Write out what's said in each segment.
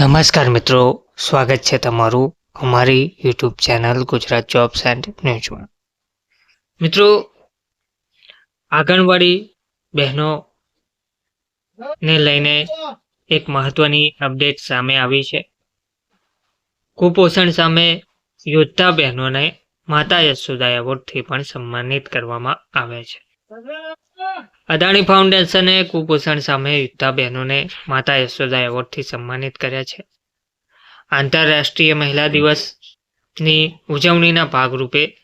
નમસ્કાર મિત્રો, સ્વાગત છે તમારું અમારી YouTube channel Gujarat jobs and ન્યૂઝમાં. મિત્રો, આંગણવાડી બહેનોને લઈને એક મહત્વની અપડેટ સામે આવી છે. કુપોષણ સામે યોદ્ધા બહેનોને માતા યશોદા એવોર્ડથી પણ સન્માનિત કરવામાં આવે છે. અદાણી ફાઉન્ડેશને કુપોષણ સામે યોદ્ધા બહેનોને માતા યશોદા એવોર્ડથી સન્માનિત કર્યા છે. આંતરરાષ્ટ્રીય મહિલા દિવસની ઉજવણીના ભાગરૂપે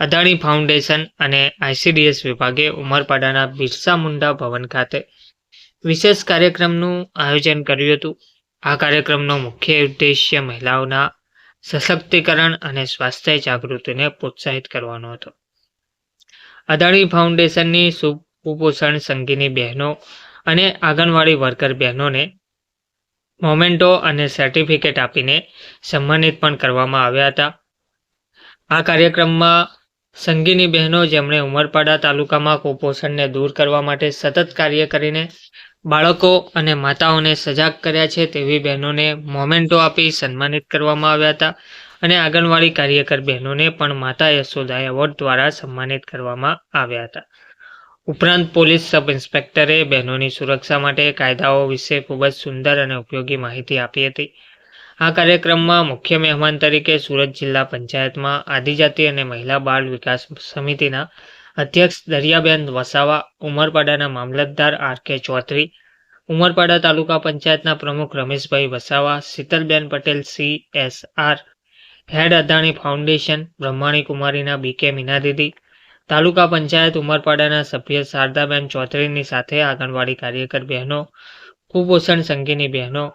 અદાણી ફાઉન્ડેશન અને ICDS વિભાગે ઉમરપાડાના બિરસા મુંડા ભવન ખાતે વિશેષ કાર્યક્રમનું આયોજન કર્યું હતું. આ કાર્યક્રમનો મુખ્ય ઉદ્દેશ્ય મહિલાઓના સશક્તિકરણ અને સ્વાસ્થ્ય જાગૃતિને પ્રોત્સાહિત કરવાનો હતો. અદાણી ફાઉન્ડેશનની કુપોષણ સંગીની બહેનો અને આંગણવાડી વર્કર બહેનોને મોમેન્ટો અને સર્ટિફિકેટ આપીને સન્માનિત પણ કરવામાં આવ્યા હતા. આ કાર્યક્રમમાં સંગીની બહેનો જેમણે ઉમરપાડા તાલુકામાં કુપોષણને દૂર કરવા માટે સતત કાર્ય કરીને બાળકો અને માતાઓને સજાગ કર્યા છે તેવી બહેનોને મોમેન્ટો આપી સન્માનિત કરવામાં આવ્યા હતા અને આંગણવાડી કાર્યકર બહેનોને પણ માતા યશોદા એવોર્ડ દ્વારા સન્માનિત કરવામાં આવ્યા હતા. ઉપરાંત પોલીસ સબ ઇન્સ્પેક્ટરે બહેનોની સુરક્ષા માટે કાયદાઓ વિશે ખૂબ જ સુંદર અને ઉપયોગી માહિતી આપી હતી. આ કાર્યક્રમમાં મુખ્ય મહેમાન તરીકે સુરત જિલ્લા પંચાયતમાં આદિજાતિ અને મહિલા બાળ વિકાસ સમિતિના અધ્યક્ષ દરિયાબેન વસાવા, ઉમરપાડાના મામલતદાર RK ચૌધરી, ઉમરપાડા તાલુકા પંચાયતના પ્રમુખ રમેશભાઈ વસાવા, શીતલબેન પટેલ CSR, હેડ અદાણી ફાઉન્ડેશન બ્રહ્માણી કુમારીના BK મીનાદીદી, તાલુકા પંચાયત ઉમરપાડાના સભ્ય શારદાબેન ચૌધરીની સાથે આંગણવાડી કાર્યકર બહેનો, કુપોષણ સંગીની બહેનો,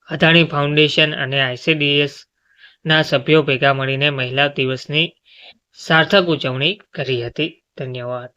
અદાણી ફાઉન્ડેશન અને ICDSના સભ્યો ભેગા મળીને મહિલા દિવસની સાર્થક ઉજવણી કરી હતી. ધન્યવાદ.